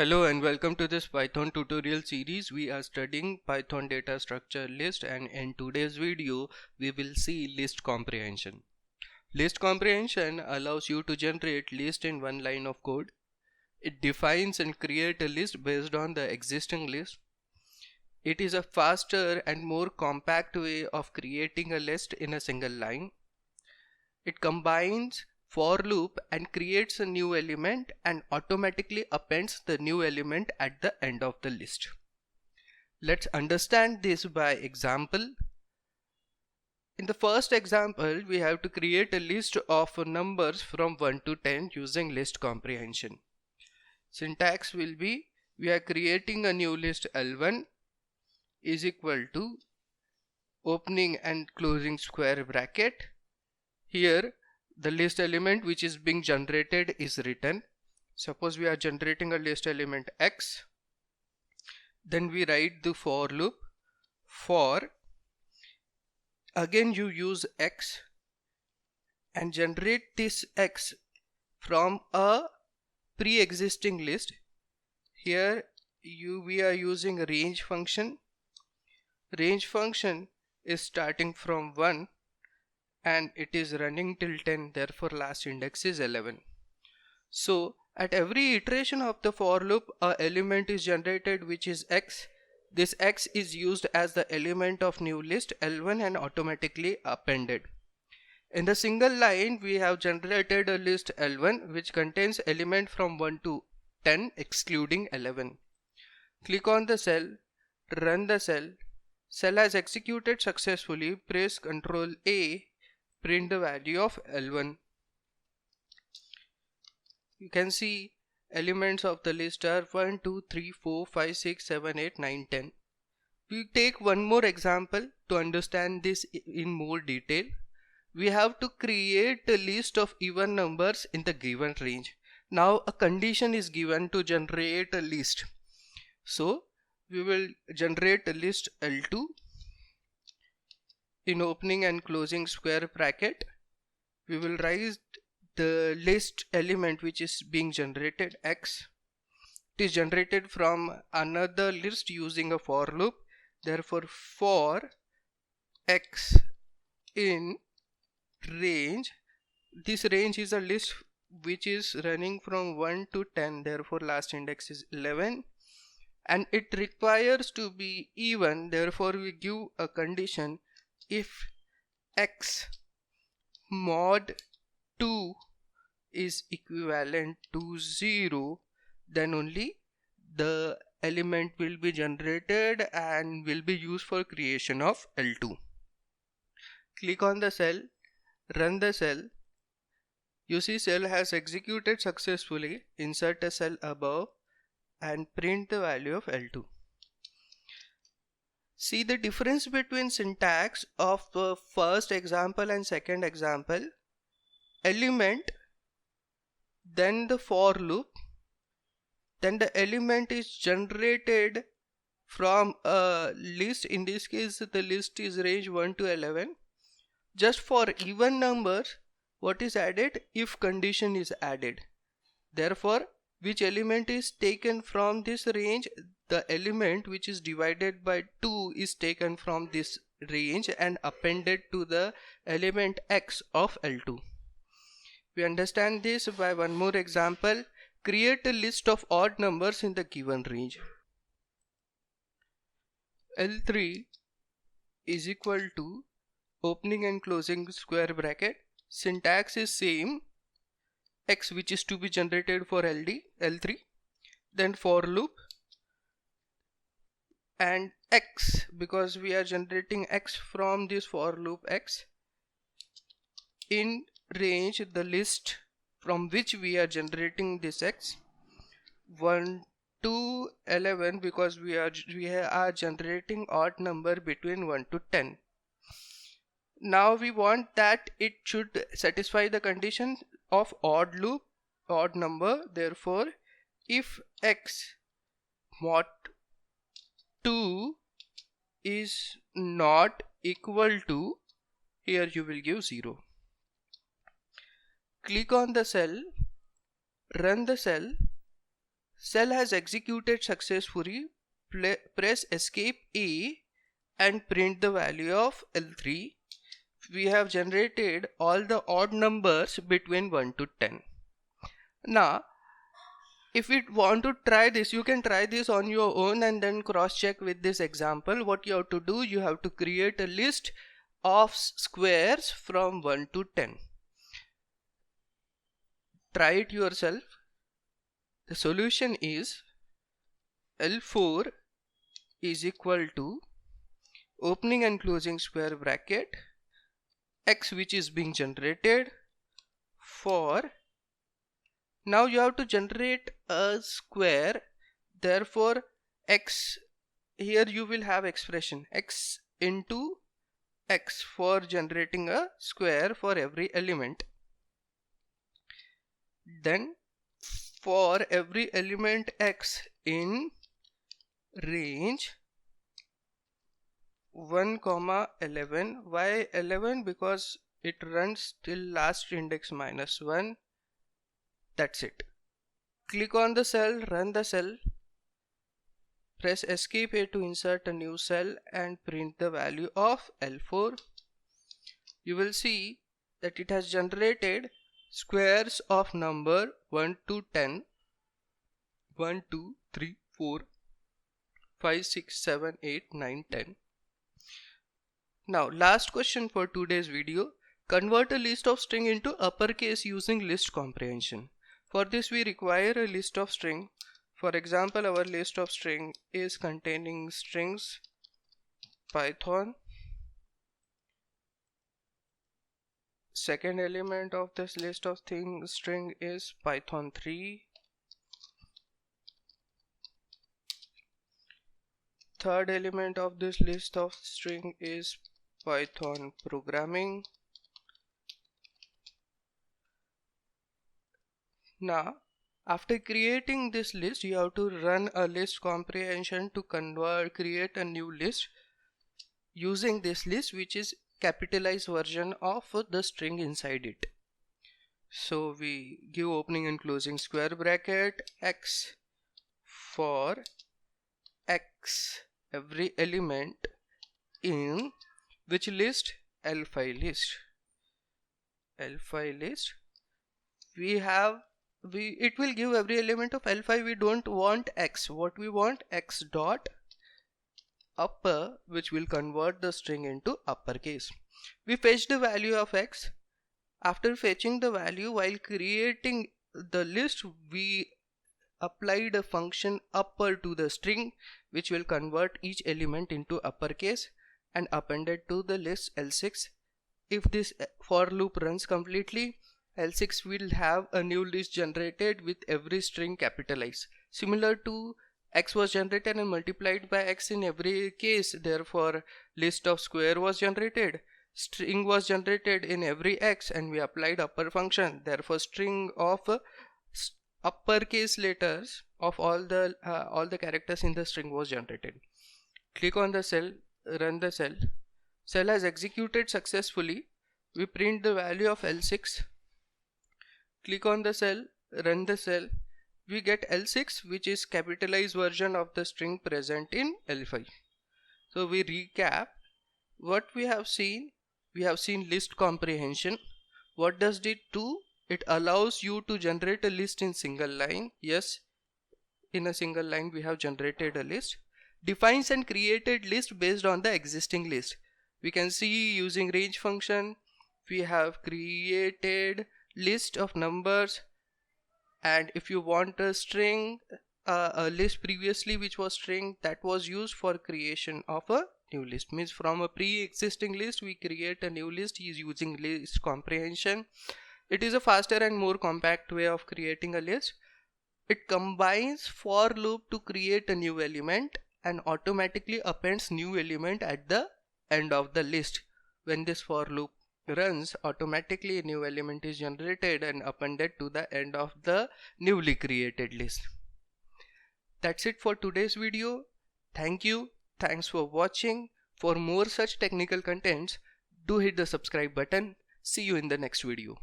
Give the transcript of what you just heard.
Hello and welcome to this Python tutorial series. We are studying Python data structure list, and in today's video we will see list comprehension. List comprehension allows you to generate list in one line of code. It defines and creates a list based on the existing list. It is a faster and more compact way of creating a list in a single line. It combines for loop and creates a new element and automatically appends the new element at the end of the list. Let's understand this by example. In the first example, we have to create a list of numbers from 1 to 10 using list comprehension. Syntax will be, we are creating a new list L1 is equal to opening and closing square bracket. Here the list element which is being generated is written. Suppose we are generating a list element X. Then we write the for loop for, again you use X and generate this X from a pre-existing list. Here we are using a range function. Range function is starting from 1 and it is running till 10, therefore last index is 11. So at every iteration of the for loop, a element is generated which is X. This X is used as the element of new list L1 and automatically appended. In the single line, we have generated a list L1 which contains element from 1 to 10 excluding 11. Click on the cell, run the cell. Cell has executed successfully. Press Ctrl A, print the value of L1. You can see elements of the list are 1, 2, 3, 4, 5, 6, 7, 8, 9, 10. We take one more example to understand this in more detail. We have to create a list of even numbers in the given range. Now a condition is given to generate a list. So we will generate a list L2 in opening and closing square bracket. We will write the list element which is being generated X. It is generated from another list using a for loop. Therefore for X in range, this range is a list which is running from 1 to 10, therefore last index is 11, and it requires to be even. Therefore we give a condition if X mod 2 is equivalent to 0, then only the element will be generated and will be used for creation of L2. Click on the cell, run the cell. You see cell has executed successfully. Insert a cell above and print the value of L2. See the difference between syntax of the first example and second example. Element, then the for loop, then the element is generated from a list. In this case the list is range 1 to 11. Just for even numbers, what is added? If condition is added. Therefore which element is taken from this range? The element which is divided by 2 is taken from this range and appended to the element X of L2. We understand this by one more example. Create a list of odd numbers in the given range. L3 is equal to opening and closing square bracket. Syntax is same. X which is to be generated for L3, then for loop, and X because we are generating X from this for loop X in range, the list from which we are generating this X 1 to 11 because we are generating odd number between 1 to 10. Now we want that it should satisfy the condition of odd loop, odd number. Therefore if X mod 2 is not equal to, here you will give 0. Click on the cell, run the cell. Cell has executed successfully. Press escape A and print the value of L3. We have generated all the odd numbers between 1 to 10. Now, if you want to try this, you can try this on your own and then cross check with this example. What you have to do, you have to create a list of squares from 1 to 10. Try it yourself. The solution is L4 is equal to opening and closing square bracket x, which is being generated for. Now you have to generate a square, therefore x, here you will have expression x into x for generating a square for every element. Then for every element x in range 1, 11. Why 11? Because it runs till last index minus 1. That's it. Click on the cell, run the cell, press escape A to insert a new cell and print the value of L4. You will see that it has generated squares of number 1 to 10. 1, 2, 3, 4, 5, 6, 7, 8, 9, 10. Now, last question for today's video. Convert a list of string into uppercase using list comprehension. For this we require a list of string. For example, our list of string is containing strings Python. Second element of this list of string is Python 3. Third element of this list of string is Python programming. Now, after creating this list, you have to run a list comprehension to create a new list using this list, which is capitalized version of the string inside it. So we give opening and closing square bracket x for x every element in which list? L5 list. L5 list. It will give every element of L5. We don't want x. What we want? X dot upper, which will convert the string into uppercase. We fetch the value of x. After fetching the value, while creating the list, we applied a function upper to the string, which will convert each element into uppercase and appended to the list L6. If this for loop runs completely, L6 will have a new list generated with every string capitalized. Similar to x was generated and multiplied by x in every case, therefore list of square was generated. String was generated in every x and we applied upper function, therefore string of uppercase letters of all the characters in the string was generated. Click on the cell, run the cell. Cell has executed successfully. We print the value of L6. Click on the cell, run the cell. We get L6, which is capitalized version of the string present in L5. So we recap what we have seen. We have seen list comprehension. What does it do? It allows you to generate a list in single line. Yes, in a single line we have generated a list. Defines and created list based on the existing list. We can see using range function we have created list of numbers, and if you want a string, a list previously which was string, that was used for creation of a new list. Means from a pre-existing list we create a new list is using list comprehension. It is a faster and more compact way of creating a list. It combines for loop to create a new element and automatically appends new element at the end of the list. When this for loop runs, automatically a new element is generated and appended to the end of the newly created list. That's it for today's video. Thank you. Thanks for watching. For more such technical contents, do hit the subscribe button. See you in the next video.